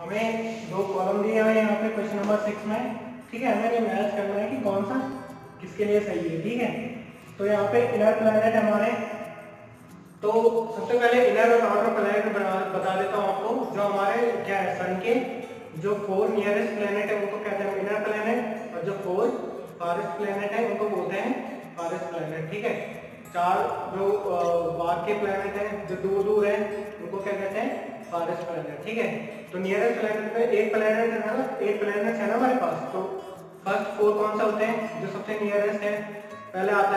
हमें दो कॉलम दिए हुए हैं यहाँ पे क्वेश्चन नंबर 6 में। ठीक है, हमें ये मैच करना है कि कौन सा किसके लिए सही है। ठीक है, तो यहाँ पे इनर प्लैनेट हमारे, तो सबसे पहले इनर और आउटर प्लैनेट बता देता हूँ आपको। जो हमारे क्या है, सन के जो 4 नियरेस्ट प्लैनेट है उनको कहते हैं इनर प्लैनेट, और जो 4 फारेस्ट प्लैनेट है उनको बोलते हैं फारेस्ट प्लैनेट। ठीक है, 4 जो बाहर के प्लैनेट हैं जो दूर दूर है उनको क्या कहते हैं, फारेस्ट प्लैनेट। ठीक है, तो नियरेस्ट प्लैनेट में एक प्लैनेट है ना, एक प्लैनेट है ना हमारे पास। तो फर्स्ट 4 कौन सा होते हैं, जो सबसे नियरेस्ट है। पहले आता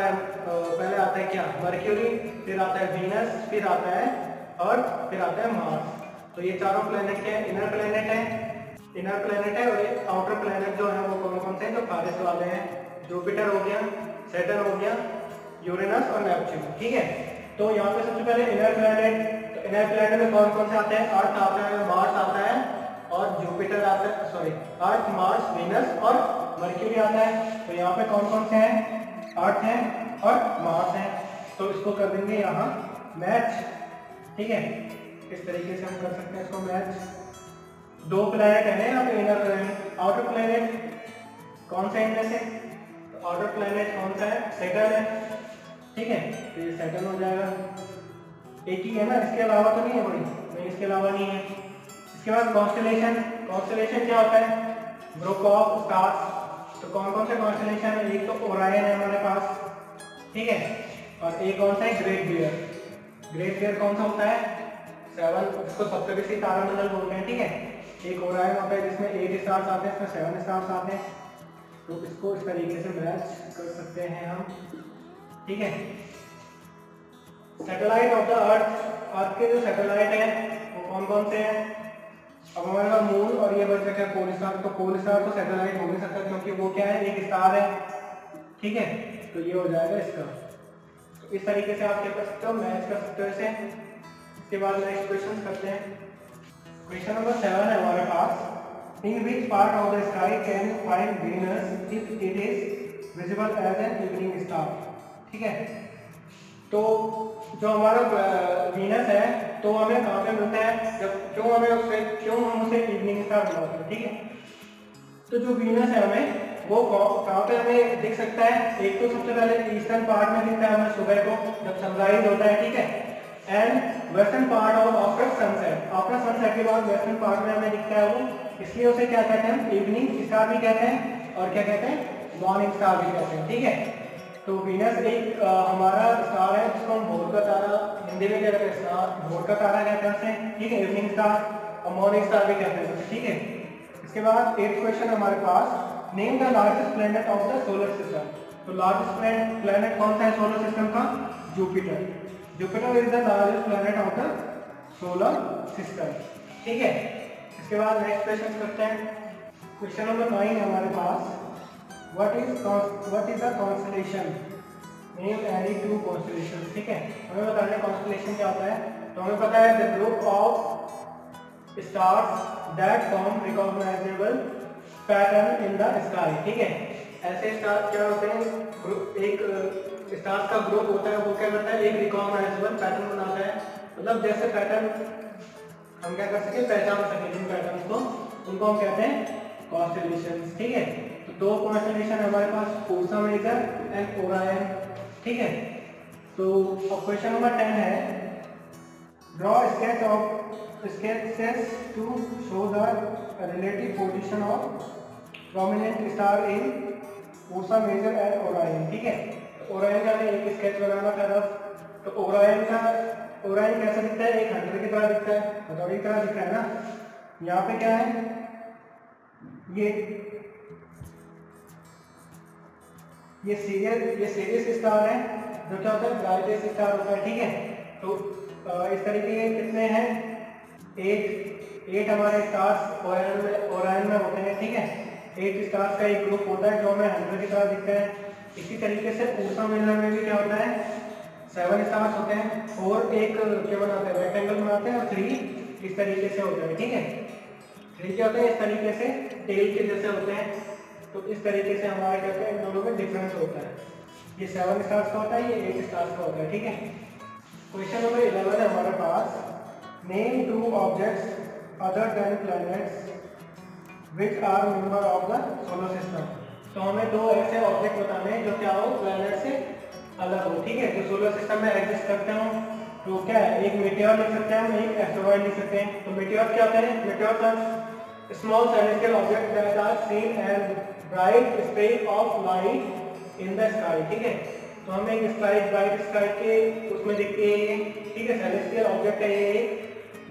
है क्या, मर्क्यूरी, फिर आता है वीनस, फिर आता है अर्थ, फिर आता है मार्स। तो ये चारों प्लैनेट के इनर प्लैनेट है और ये आउटर प्लैनेट जो है वो कौन कौन से हैं, जो फारेस्ट वाले हैं। जुपिटर हो गया, सैटर्न हो गया, यूरेनस और नेपच्यून। ठीक है, तो यहाँ पे सबसे पहले इनर प्लैनेट में कौन कौन से आते हैं, अर्थ आता है, मार्स आता है और जुपिटर आता है, सॉरी अर्थ, मार्स, वीनस और मर्क्यूरी आता है। तो यहाँ पे कौन कौन से हैं, अर्थ है और मार्स है। तो इसको कर देंगे यहाँ मैच। ठीक है, इस तरीके से हम कर सकते हैं इसको मैच। दो प्लैनेट है ना यहाँ पे इनर प्लैनेट। आउटर प्लैनेट कौन सा इनमें से, तो आउटर प्लैनेट कौन सा है, सैटर्न है। ठीक है, तो ये सैटर्न हो जाएगा, एक ही है ना, इसके अलावा तो नहीं है कोई, नहीं इसके अलावा नहीं है। इसके बाद कॉन्स्टेलेशन क्या होता है, ग्रुप ऑफ स्टार्स। तो कौन कौन से कॉन्स्टेलेशन है, एक तो ओरायन है हमारे पास। ठीक है, और एक कौन सा है, ग्रेट बियर कौन सा होता है, 7, उसको सप्तऋषि तारामंडल बोलते हैं। ठीक है, एक ओरायन होता है जिसमें 8 स्टार्स आते हैं, इसमें 7 स्टार्स आते हैं। तो इसको इस तरीके से मैच कर सकते हैं हम। ठीक है, सैटेलाइट ऑफ द अर्थ के जो सैटेलाइट है वो कौन कौन से हैं। अब हमारे पास मून और ये बच रखा है पोल स्टार। तो पोल स्टार तो सैटेलाइट हो नहीं सकता क्योंकि वो क्या है, एक स्टार है। ठीक है, तो ये हो जाएगा इसका। तो इस तरीके से आप क्या कर सकते हो, मैच कर सकते हो इसे। इसके बाद नेक्स्ट क्वेश्चन करते हैं। क्वेश्चन नंबर 7 है हमारे पास, in which part of the sky can you find Venus if it is visible as an evening star. ठीक है, तो जो हमारा वीनस है तो हमें कहाँ पे मिलता है, जब क्यों हम उसे इवनिंग स्टार बुलाते हैं। ठीक है, तो जो वीनस है हमें वो कहाँ पे हमें दिख सकता है, एक तो सबसे पहले ईस्टर्न पार्ट में दिखता है हमें सुबह को जब सनराइज होता है। ठीक है, and western part of after sunset के बाद वेस्टर्न पार्ट में हमें दिखता है वो, इसलिए उसे क्या कहते हैं, इवनिंग स्टार भी कहते हैं और क्या कहते हैं, मॉर्निंग स्टार भी कहते हैं। ठीक है, तो वीनस एक हमारा स्टार है जिसको हम भोर का तारा, हिंदी में क्या कहते हैं, स्टार भोर का तारा कहते हैं उसे। ठीक है, इवनिंग स्टार और मॉर्निंग स्टार भी कहते हैं उसे। ठीक है, इसके बाद 8th क्वेश्चन हमारे पास, name the largest planet of the solar system. तो लार्जेस्ट प्लैनेट कौन सा है सोलर सिस्टम का, Jupiter is the largest planet of the solar system. ठीक है, इसके बाद नेक्स्ट क्वेश्चन करते हैं। क्वेश्चन नंबर 9 हमारे पास, What is the constellation? Name any 2 constellations. ठीक है, हमें बताना है constellation क्या होता है। तो हमें पता है the group of stars that form recognizable pattern in the sky. ठीक है, ऐसे स्टार क्या होते हैं, एक स्टार्स का ग्रुप होता है, वो क्या करता है, एक रिकॉग्नाइजेबल पैटर्न बनाता है। मतलब जैसे पैटर्न हम क्या कर सके, पहचान सके जिन पैटर्न को, उनको हम कहते हैं कॉन्स्टेलेशंस। ठीक है, तो 2 कॉन्स्टेलेशन हमारे पास, उर्सा मेजर एंड ओरायन। ठीक है, तो अब क्वेश्चन नंबर 10 है, draw sketches to show the relative position of prominent star in Ursa Major and Orion. ठीक है, तो ओरायन का हमें एक स्केच बनाना तरफ। तो ओरायन कैसा दिखता है, एक हंटर की तरह दिखता है, हथौड़ी की तरह दिख रहा है ना। यहाँ पे क्या है, ये सीरियस स्टार है जो क्या होता है, ब्राइटेस्ट स्टार होता है। ठीक है, तो इस तरीके के कितने हैं, 8 हमारे स्टार्स ओरायन में होते हैं। ठीक है, 8 स्टार्स का एक ग्रुप होता है जो हमें हंटर की तरह दिखता है। इसी तरीके से उर्सा मेजर में भी क्या होता है, 7 स्टार्स होते हैं और एक क्या बनाते हैं, रेक्टेंगल बनाते हैं, और 3 इस तरीके से होता है। ठीक है, 3 क्या होते हैं, इस तरीके से टेल के जैसे होते हैं। तो इस तरीके से हमारे कहते हैं इन दोनों में डिफरेंस होता है, ये 7 स्टार्स का होता है, ये 8 स्टार्स का होता है। ठीक है, क्वेश्चन नंबर 11 है हमारे पास, name 2 objects other than planets which are member of the solar system। तो हमें दो ऐसे ऑब्जेक्ट बताने हैं जो क्या हो, प्लैनेट से अलग हो, ठीक है, जो सोलर सिस्टम में एग्जिस्ट करते हो। तो क्या है, एक मेटेओर लिख सकते हैं हम, एक एस्टेरॉइड लिख सकते हैं। तो मेटेओर क्या होता है, meteor are small celestial object that are seen as bright streak of light in the sky, ठीक है। तो हमें एक स्काई, ब्राइट स्काई के उसमें दिखती है ये, ठीक है, सेलेस्टियल ऑब्जेक्ट है ये।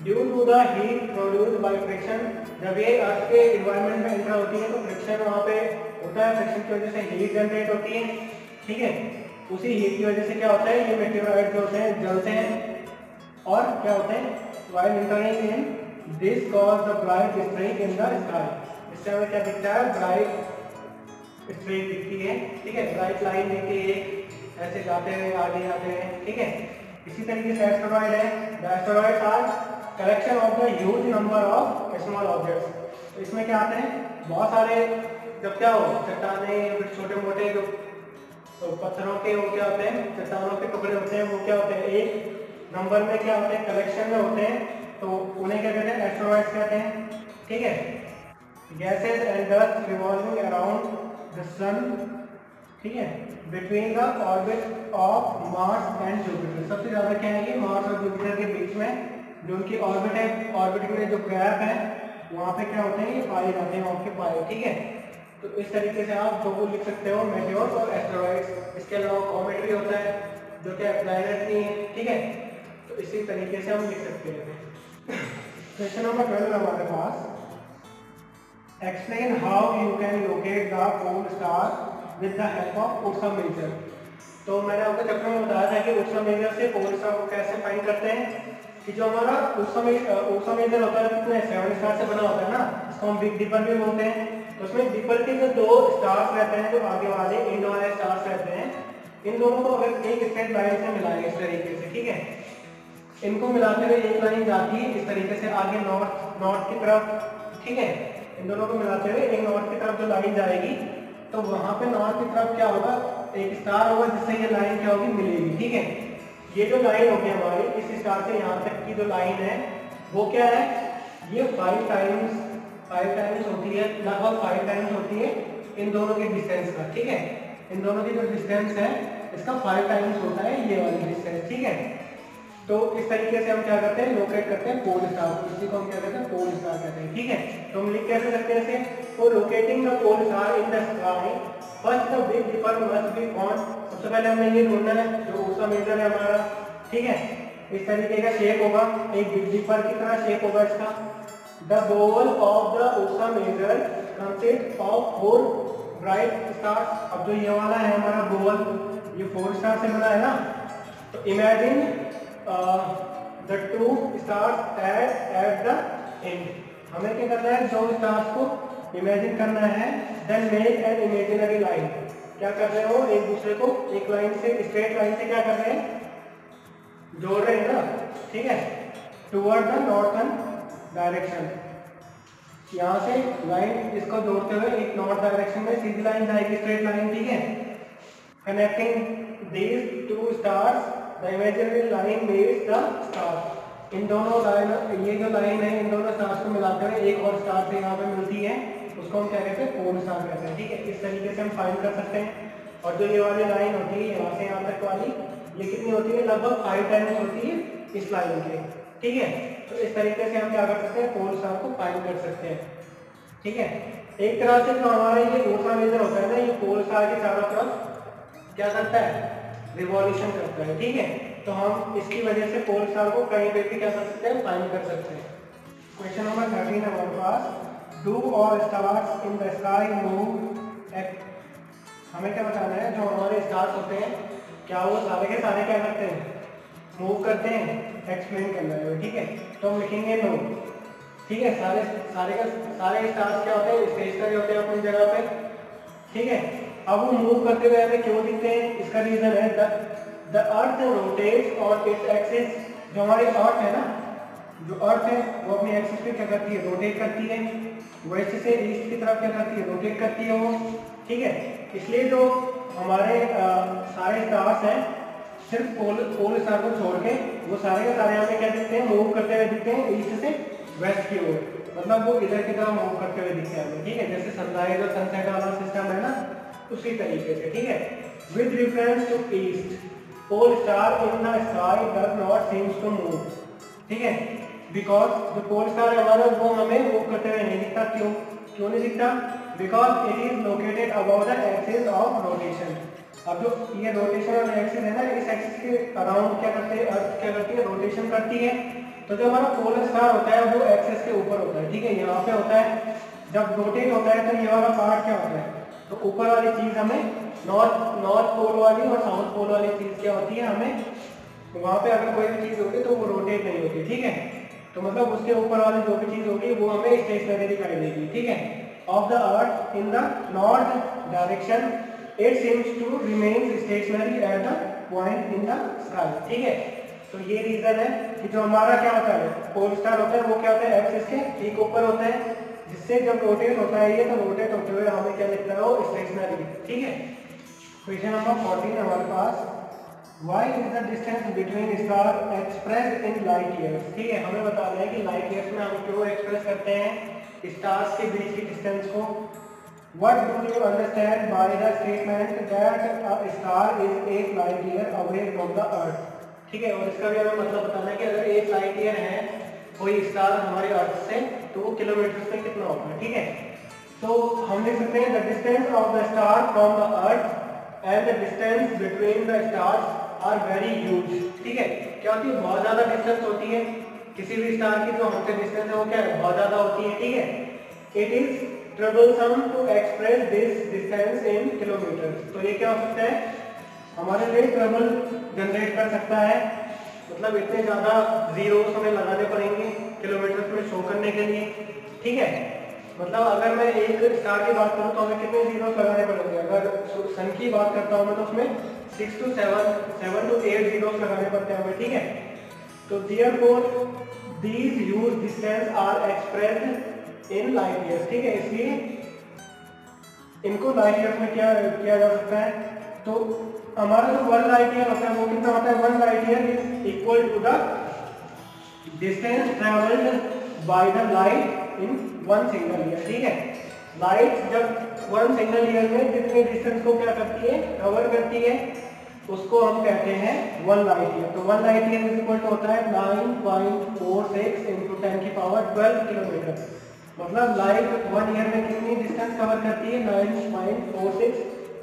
Due to the heat produced by friction, जब ये अर्थ के एनवायरनमेंट में एंटर होती है तो फ्रिक्शन वहाँ पे होता है, फ्रिक्शन की वजह से हीट जनरेट होती है, ठीक है। उसी हीट की वजह से क्या होता है, ये मेटेओराइट जो होते हैं जलते हैं और क्या होते हैं, while entering in this cause the bright streak in the sky. इससे हमें क्या दिखता है, ब्राइट स्ट्रेक दिखती है, ठीक है, ब्राइट लाइन दिखती है, ऐसे जाते हुए आगे आते हैं, ठीक है। इसी तरीके से एस्टेरॉइड है, the asteroids are collection of the huge number of small objects. तो इसमें क्या आते हैं, बहुत सारे, जब क्या हो, चट्टाने फिर छोटे मोटे जो तो पत्थरों के वो क्या होते हैं, चट्टानों के टुकड़े होते हैं, वो क्या होते हैं, एक नंबर में क्या होते हैं, कलेक्शन में होते हैं, तो उन्हें क्या कहते हैं, एस्टेरॉइड्स कहते हैं, ठीक है। Gases and dust revolving around the sun, ठीक है, between the orbit of Mars and Jupiter. सबसे ज्यादा क्या है, ये मार्स और जुपिटर के बीच में जो उनकी ऑर्बिट है, ऑर्बिट में जो गैप है वहाँ पे क्या होते हैं, ये पाए जाते हैं, आपके पाए, ठीक है। तो इस तरीके से आप दो लिख सकते हो, मेटेओर और एस्टेरॉइड्स। इसके अलावा कॉमेट भी होता है जो कि प्लैनेट नहीं है, ठीक है। तो इसी तरीके से हम लिख सकते हैं। क्वेश्चन नंबर 12 हमारे पास, explain how you can locate the pole star with the help of Ursa Major. तो मैंने आपको चैप्टर में बताया था कि उर्सा मेजर से पोल स्टार को कैसे फाइंड करते हैं, कि जो हमारा उर्सा मेजर होता है कितने 7 स्टार से बना होता है ना, इसको हम बिग डिपर भी बोलते हैं। तो उसमें डिपर के जो दो स्टार्स रहते हैं, जो आगे वाले इंड वाले स्टार्स रहते हैं, इन दोनों को अगर एक स्ट्रेट लाइन से मिलाएंगे इस तरीके से, ठीक है, इनको मिलाते हुए एक लाइन जाती है इस तरीके से आगे नॉर्थ की तरफ, ठीक है। इन दोनों को मिलाते हुए एक नॉर्थ की तरफ जो लाइन जाएगी, तो वहां पे नॉर्थ की तरफ क्या होगा, एक स्टार होगा जिससे ये लाइन क्या होगी, मिलेगी, ठीक है। ये जो लाइन होगी हमारी, इस स्टार से यहाँ तक की जो लाइन है वो क्या है, ये 5 टाइम्स होती है, लगभग 5 टाइम्स होती है इन दोनों के डिस्टेंस का, ठीक है। इन दोनों की जो डिस्टेंस है इसका 5 टाइम्स होता है ये वाली डिस्टेंस, ठीक है। तो इस तरीके से हम क्या करते हैं, लोकेट करते हैं पोल स्टार, इसी को हम क्या कहते हैं, पोल स्टार कहते हैं, ठीक है। तो हम लिख कैसे सकते हैं इसे, for locating the pole star in the sky first the big dipper must be found. सबसे पहले हमने ये ढूंढना है जो उर्सा मेजर है हमारा, ठीक है। इस तरीके का शेप होगा, एक बिग डिपर की तरह शेप होगा इसका। The bowl of the Ursa Major consist of 4 bright stars. अब जो ये वाला है हमारा बोल, ये 4 स्टार से बना है ना, तो imagine the 2 stars at the end। हमें क्या करना है, 2 स्टार्स को इमेजिन करना है, then make an imaginary line। क्या कर रहे हो, एक दूसरे को एक लाइन से, स्ट्रेट लाइन से क्या कर रहे हैं, जोड़ रहे हैं ना, ठीक है, टुवर्ड द नॉर्थर्न डायरेक्शन। यहाँ से लाइन इसको जोड़ते हुए एक नॉर्थ डायरेक्शन में सीधी लाइन जाएगी, स्ट्रेट लाइन, ठीक है। Connecting these 2 stars the imaginary line meets the star। इन दोनों लाइन, ये जो लाइन है इन दोनों स्टार्स को मिलाकर एक और स्टार से यहाँ पे मिलती है, उसको हम क्या कहते हैं, पोल स्टार कहते हैं, ठीक है। इस तरीके से हम फाइंड कर सकते हैं। और जो ये वाली लाइन होती है यहाँ से यहाँ तक वाली, ये कितनी होती है, लगभग 5 टाइम्स होती है इस लाइन के, ठीक है। तो इस तरीके से हम क्या कर सकते हैं, पोल स्टार को फाइंड कर सकते हैं, ठीक है। एक तरह से जो हमारा ये उर्सा मेजर होता है ना, ये पोल स्टार के चारों तरफ क्या करता है, रिवॉल्यूशन करता है, ठीक है। तो हम इसकी वजह से पोल स्टार को कहीं पे भी क्या कर सकते हैं, फाइंड कर सकते हैं। क्वेश्चन नंबर 13 हमारे पास, do all stars in the sky move at. हमें क्या बताना है, जो हमारे स्टार्स होते हैं क्या वो सारे के सारे क्या करते हैं, मूव करते हैं, एक्सप्लेन करना है, ठीक है। तो हम लिखेंगे नो, ठीक है। सारे स्टार्स क्या होते हैं, स्टेशनरी होते हैं अपनी जगह पे, ठीक है। अब वो मूव करते हुए हमें क्यों दिखते हैं, इसका रीजन है the earth rotates on its axis. जो हमारी अर्थ है ना, जो अर्थ है वो अपनी एक्सिस पे क्या करती है, रोटेट करती है, वेस्ट से ईस्ट की तरफ क्या करती है, रोटेट करती है वो, ठीक है। इसलिए जो हमारे सारे स्टार्स हैं, सिर्फ पोल स्टार को छोड़ के वो सारे के सारे हमें क्या दिखते हैं, मूव करते हुए दिखते हैं ईस्ट से वेस्ट की ओर, मतलब वो इधर की तरफ मूव करते हुए दिखते हैं हमें, ठीक है, जैसे सनराइज और सनसेट वाला सिस्टम है ना, उसी तरीके से, ठीक है। With reference to east, pole star in the sky does not seems to move, ठीक है, बिकॉज जो पोल स्टार है हमारा वो हमें मूव करते हुए नहीं दिखता। क्यों नहीं दिखता? Because it is located about the axis of rotation. अब जो ये रोटेशनल एक्सिस है ना, इस एक्सिस के अराउंड क्या करते हैं, अर्थ क्या करती है, रोटेशन करती है। तो जो हमारा पोलर स्टार होता है वो एक्सिस के ऊपर होता है, ठीक है, यहाँ पे होता है। जब रोटेट होता है तो ये वाला पार्ट क्या होता है, तो ऊपर वाली चीज हमें नॉर्थ पोल वाली और साउथ पोल वाली चीज क्या होती है, हमें वहां पे अगर कोई भी चीज होगी तो वो रोटेट नहीं होती, ठीक है। तो मतलब उसके ऊपर वाली जो भी चीज होगी वो हमें स्टेशनरी दिखाई देगी, ठीक है। Of the earth in the north direction it seems to remain stationary at the point in the sky, ठीक है। तो ये रीजन है कि जो हमारा क्या होता है, पोल स्टार होता है, वो क्या होता है, एक्सिस के ठीक ऊपर होता है, जिससे जब रोटेट होता है ये, तो रोटेट होते हुए हमें क्या दिखता है, वो स्टेशनरी, ठीक है। क्वेश्चन नंबर 14 हमारे पास, Why is the distance between star expressed in light years? ठीक है, हमें बताना है कि लाइट ईयर्स में हम क्यों एक्सप्रेस करते हैं स्टार्स के बीच की डिस्टेंस को। What do you understand by the statement that a star is 8 light year away from the earth? ठीक है, और इसका भी हमें मतलब बताना है कि अगर 8 लाइट ईयर है कोई स्टार हमारे अर्थ से, तो वो किलोमीटर में कितना होगा, ठीक है। तो हम लिख सकते हैं the distance of the star from the earth and the distance between the stars are very huge, ठीक है। क्या होती है, बहुत ज्यादा डिस्टेंस होती है, किसी भी स्टार की जो हमसे डिस्टेंस है वो क्या है, बहुत ज्यादा होती है, ठीक है। It is troublesome to express this distance in kilometre. तो ये क्या हो सकता है, हमारे लिए ट्रबल जनरेट कर सकता है, मतलब इतने ज्यादा जीरोस हमें लगाने पड़ेंगे किलोमीटर में शो करने के लिए, ठीक है। मतलब अगर मैं एक स्टार की बात करूं तो हमें कितने जीरोस लगाने पड़ेंगे, अगर सन की बात करता हूं मैं तो उसमें 7 to 8 जीरोस लगाने पड़ते हैं हमें, ठीक है। तो therefore these huge distance are expressed in light years, ठीक है, इसलिए इनको लाइट ईयर्स में क्या किया जा सकता है। तो हमारा जो 1 लाइट ईयर होता है वो कितना होता है, 1 light year is equal to the distance travelled by the light in 1 single year, ठीक है। लाइट जब 1 सिंगल ईयर में जितने डिस्टेंस को क्या करती है, कवर करती है, उसको हम कहते हैं 1 लाइट ईयर। तो 1 light year is equal to होता है 9.46 × 10⁻12 किलोमीटर। मतलब लाइट 1 ईयर में कितनी डिस्टेंस कवर करती है, 9.46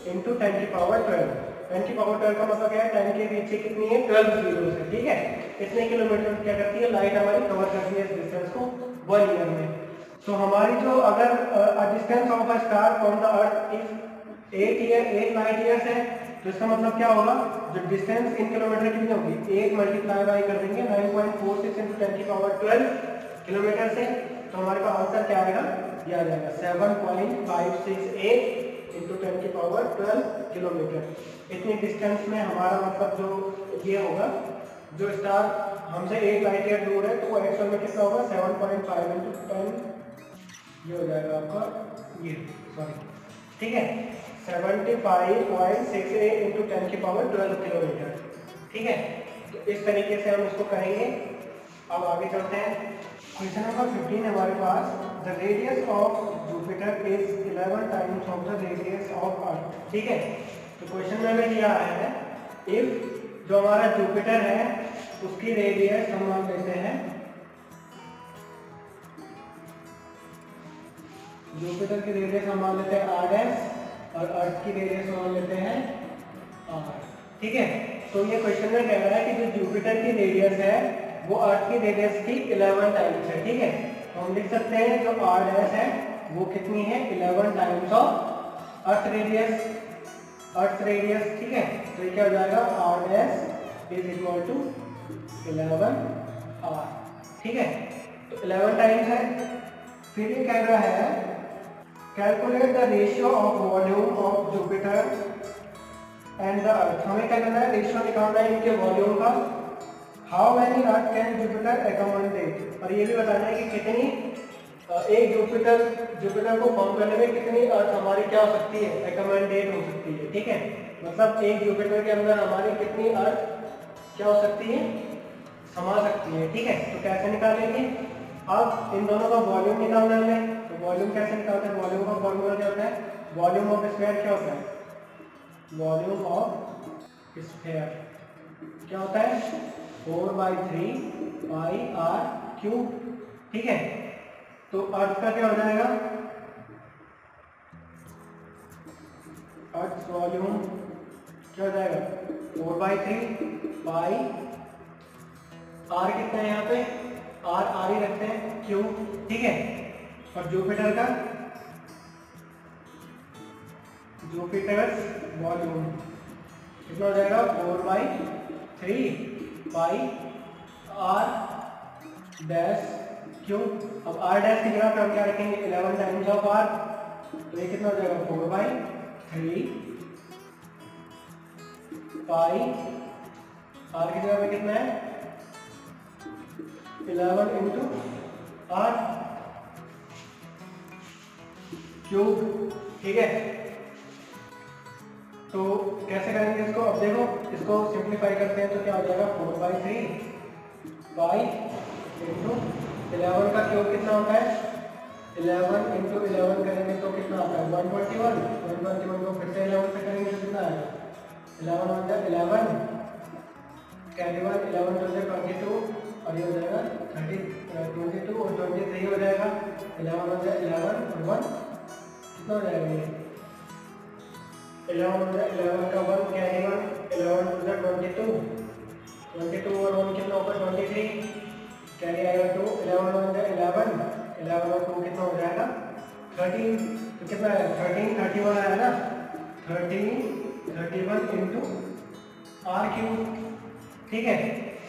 × 10⁻12। 10⁻12 का मतलब क्या है, 10 के पीछे कितनी है, 12 जीरो है, ठीक है। इतने किलोमीटर क्या करती है लाइट हमारी कवर करती है इस डिस्टेंस को 1 ईयर में। तो हमारी जो अगर distance of a star from the earth is 8 light years है, तो इसका मतलब क्या होगा, जो डिस्टेंस इन किलोमीटर कितनी होगी, 8 मल्टीप्लाई बाई कर देंगे 9.46 × 10⁻12 किलोमीटर से, तो हमारे पास आंसर क्या आएगा, ये आ जाएगा 7.568 × 10⁻12 किलोमीटर। इतनी डिस्टेंस में हमारा मतलब जो ये होगा, जो स्टार हमसे 8 लाइट ईयर दूर है, तो वो एक्चुअल में कितना होगा, 7.5 × 10, ये हो जाएगा आपका ये, सॉरी, ठीक है, 75.68 × 10⁻12 किलोमीटर, ठीक है। तो इस तरीके से हम इसको करेंगे। अब आगे चलते हैं, क्वेश्चन नंबर 15 हमारे पास, the radius of Jupiter is 11 times of the radius of earth, ठीक है। तो क्वेश्चन में हमें क्या आया है, इफ जो हमारा जुपिटर है उसकी रेडियस हम मान लेते हैं, जुपिटर की रेडियस हम मान लेते हैं r' और अर्थ की रेडियस मान लेते हैं r, ठीक है। तो ये क्वेश्चन में कह रहा है कि जो जुपिटर की रेडियस है वो अर्थ की रेडियस की 11 टाइम्स है, ठीक है। तो हम लिख सकते हैं जो r' है वो कितनी है, 11 टाइम्स ऑफ अर्थ रेडियस, ठीक है। तो ये क्या हो जाएगा, r' is equal to 11r, ठीक है। तो 11 टाइम्स है। फिर ये कह रहा है calculate the ratio of volume of Jupiter and the earth. हमें क्या करना है, रेशियो निकालना है इनके वॉल्यूम का। How many earth can Jupiter accommodate, और ये भी बताना है कि कितनी एक जुपिटर को फॉर्म करने में कितनी अर्थ हमारी क्या हो सकती है, एकोमोडेट हो सकती है, ठीक है। मतलब एक जुपिटर के अंदर हमारी कितनी अर्थ क्या हो सकती है, समा सकती है, ठीक है। तो कैसे निकालेंगे, अब इन दोनों का वॉल्यूम निकालना है हमें, तो वॉल्यूम कैसे निकालते हैं? वॉल्यूम का फॉर्मूला क्या होता है? वॉल्यूम ऑफ स्फीयर क्या होता है? वॉल्यूम ऑफ स्फीयर क्या होता है? 4/3 पाई आर क्यूब। ठीक है, तो अर्थ का क्या हो जाएगा? अर्थ वॉल्यूम क्या हो जाएगा? 4/3 पाई आर कितना है यहाँ पे? आर ही रखते हैं, क्यूब। ठीक है, और जुपिटर का वॉल्यूम कितना हो जाएगा? 4/3 पाई आर डैश क्यूब। अब आर डैश की जगह पे हम क्या रखेंगे? 11 टाइम्स ऑफ आर, तो ये कितना हो जाएगा? 4/3 पाई आर की जगह पे कितना है? 11 इंटू आर क्यूब। ठीक है, तो कैसे करेंगे इसको? अब देखो, इसको सिंप्लीफाई करते हैं तो क्या हो जाएगा? 4/3 पाई इंटू 11 का क्यूब कितना होता है? 11 इंटू 11 करेंगे तो कितना आता है? 121। 121 को फिर से 11 से करेंगे तो कितना आएगा? 11 हो जाएगा 11 कैरी 1, 11 हो जाएगा 22 और ये हो जाएगा 22 और 23 हो जाएगा। 11 हो जाएगा 11 और 1 कितना हो जाएगा? ये 11 का 1 कैरी 1, 11 हो जाएगा 22 और 1 कितना होगा? 23 कैरी आएगा 2, 11 हो जाएगा 11 और 2 कितना हो जाएगा? 13। तो कितना आएगा? 13 31 आया ना? 13 31 इंटू आर क्यूब। ठीक है,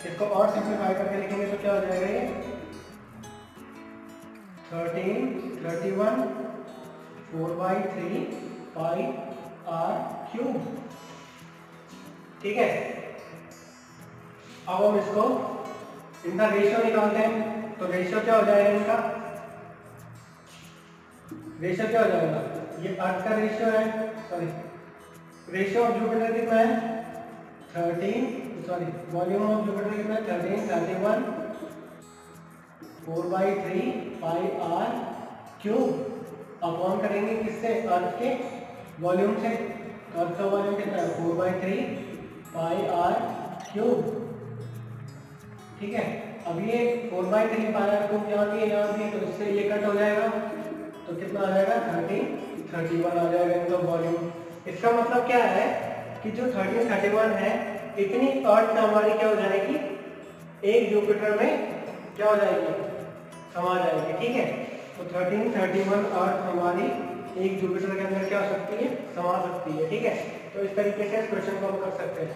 इसको और सिंप्लीफाई करके लिखेंगे तो क्या हो जाएगा? ये 13 31 4/3 पाई आर क्यूब। ठीक है, अब हम इसको इनका रेशियो निकालते हैं, तो रेशियो क्या हो जाएगा? इनका रेशियो क्या हो जाएगा? ये अर्थ का रेशियो है, सॉरी रेशियो ऑफ जुपिटर कितना है? 13, सॉरी वॉल्यूम ऑफ जुपिटर कितना है? 13 31 4/3 पाई आर क्यूब अपॉन करेंगे किससे? अर्थ के वॉल्यूम से। अर्थ का वॉल्यूम कितना है? 4/3 पाई आर क्यूब। ठीक है, अब ये 4/3 पाई आर क्यूब यहाँ भी है, तो इससे ये कट हो जाएगा, तो कितना आ जाएगा? 31 आ जाएगा इनका वॉल्यूम। इसका मतलब क्या है कि जो 31 है, इतनी अर्थ हमारी क्या हो जाएगी? एक जुपिटर में क्या हो जाएगी? समा जाएगी। ठीक है, तो 31 अर्थ हमारी एक जुपिटर के अंदर क्या हो सकती है? समा सकती है। ठीक है, तो इस तरीके से इस क्वेश्चन को हम कर सकते हैं।